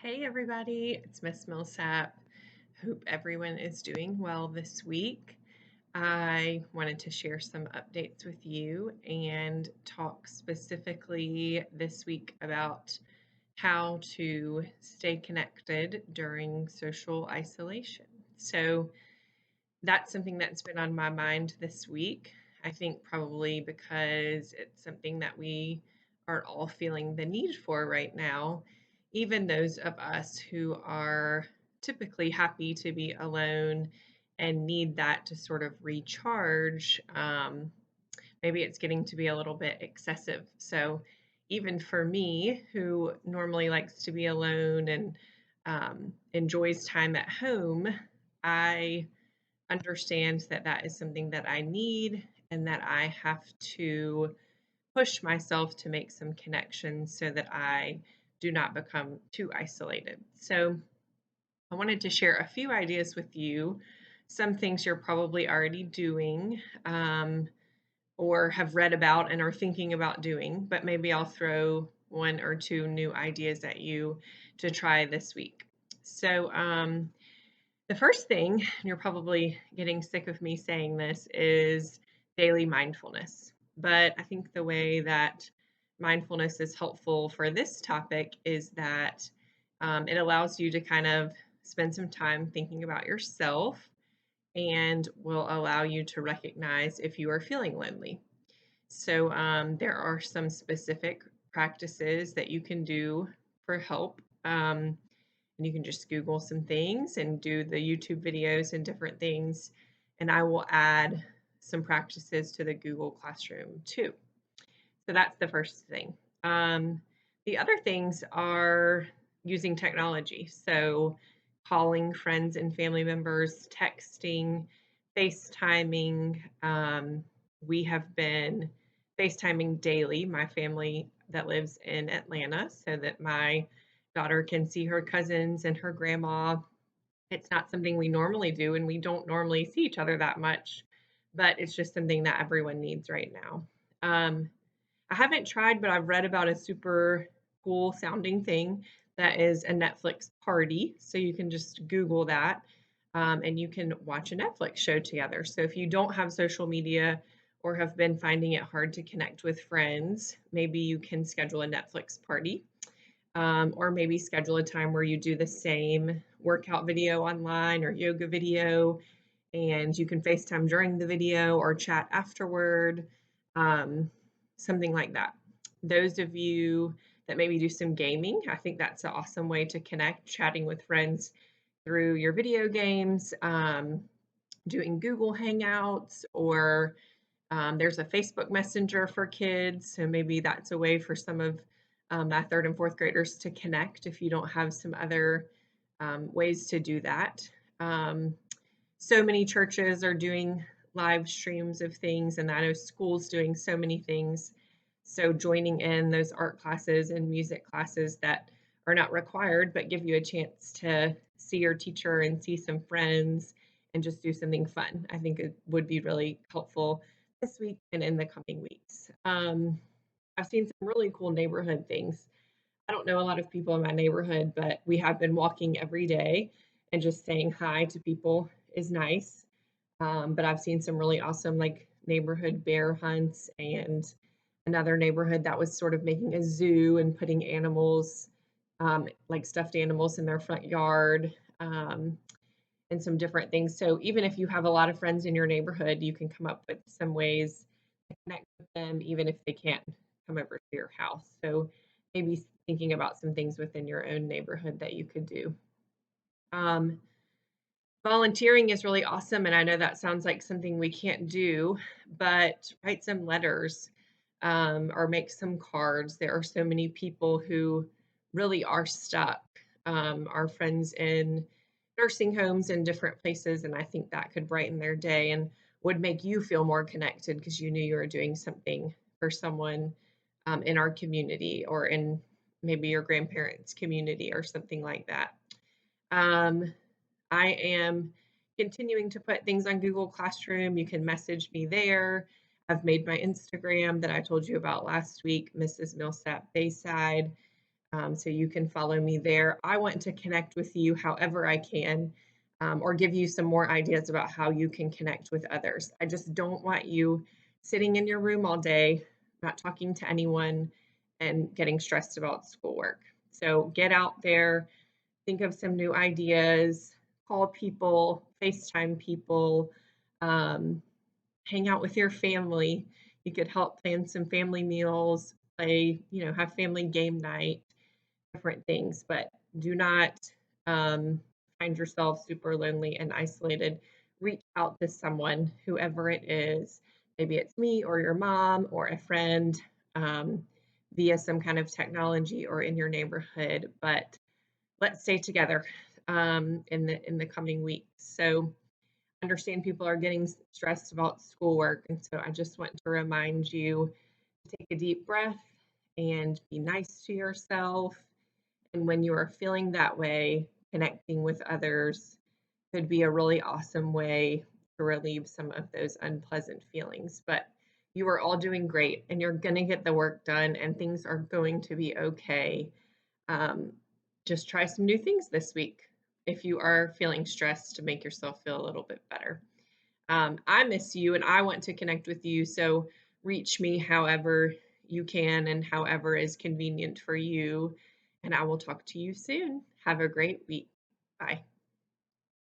Hey everybody, it's Miss Millsap. Hope everyone is doing well this week. I wanted to share some updates with you and talk specifically this week about how to stay connected during social isolation. So, that's something that's been on my mind this week. I think probably because it's something that we are all feeling the need for right now, even those of us who are typically happy to be alone and need that to sort of recharge. Maybe it's getting to be a little bit excessive. So, even for me, who normally likes to be alone and enjoys time at home, I understand that that is something that I need and that I have to push myself to make some connections so that I do not become too isolated. So, I wanted to share a few ideas with you, some things you're probably already doing or have read about and are thinking about doing, but maybe I'll throw one or two new ideas at you to try this week. So, the first thing, and you're probably getting sick of me saying this, is daily mindfulness. But I think the way that mindfulness is helpful for this topic is that it allows you to kind of spend some time thinking about yourself and will allow you to recognize if you are feeling lonely. So, there are some specific practices that you can do for help. And you can just Google some things and do the YouTube videos and different things. And I will add some practices to the Google Classroom too. So that's the first thing. The other things are using technology. So calling friends and family members, texting, FaceTiming. We have been FaceTiming daily, my family that lives in Atlanta, so that my daughter can see her cousins and her grandma. It's not something we normally do, and we don't normally see each other that much, but it's just something that everyone needs right now. Um, I haven't tried, but I've read about a super cool sounding thing that is a Netflix party. So you can just Google that and you can watch a Netflix show together. So if you don't have social media or have been finding it hard to connect with friends, maybe you can schedule a Netflix party. Or maybe schedule a time where you do the same workout video online or yoga video, and you can FaceTime during the video or chat afterward, um, something like that. Those of you that maybe do some gaming, I think that's an awesome way to connect, chatting with friends through your video games, doing Google Hangouts, or there's a Facebook Messenger for kids. So maybe that's a way for some of my third and fourth graders to connect if you don't have some other ways to do that. Um, so many churches are doing live streams of things, and I know schools doing so many things. So joining in those art classes and music classes that are not required, but give you a chance to see your teacher and see some friends and just do something fun. I think it would be really helpful this week and in the coming weeks. I've seen some really cool neighborhood things. I don't know a lot of people in my neighborhood, but we have been walking every day and just saying hi to people is nice. But I've seen some really awesome like neighborhood bear hunts and another neighborhood that was sort of making a zoo and putting animals, like stuffed animals in their front yard, and some different things. So even if you have a lot of friends in your neighborhood, you can come up with some ways to connect with them, even if they can't come over to your house. So maybe thinking about some things within your own neighborhood that you could do. Um, Volunteering is really awesome, and I know that sounds like something we can't do, but write some letters or make some cards. There are so many people who really are stuck. Our friends in nursing homes in different places, and I think that could brighten their day and would make you feel more connected because you knew you were doing something for someone in our community or in maybe your grandparents' community or something like that. Um, I am continuing to put things on Google Classroom. You can message me there. I've made my Instagram that I told you about last week, Mrs. Millsap Bayside. So you can follow me there. I want to connect with you however I can, or give you some more ideas about how you can connect with others. I just don't want you sitting in your room all day, not talking to anyone, and getting stressed about schoolwork. So get out there, think of some new ideas, call people, FaceTime people, um, hang out with your family. You could help plan some family meals, have family game night, different things, but do not um, find yourself super lonely and isolated. Reach out to someone, whoever it is. Maybe it's me or your mom or a friend, um, via some kind of technology or in your neighborhood. But let's stay together in the coming weeks. So understand people are getting stressed about schoolwork, and so I just want to remind you to take a deep breath and be nice to yourself. And when you are feeling that way, connecting with others could be a really awesome way to relieve some of those unpleasant feelings. But you are all doing great and you're going to get the work done and things are going to be okay. Um, just try some new things this week if you are feeling stressed to make yourself feel a little bit better. I miss you and I want to connect with you. So reach me however you can and however is convenient for you. And I will talk to you soon. Have a great week. Bye.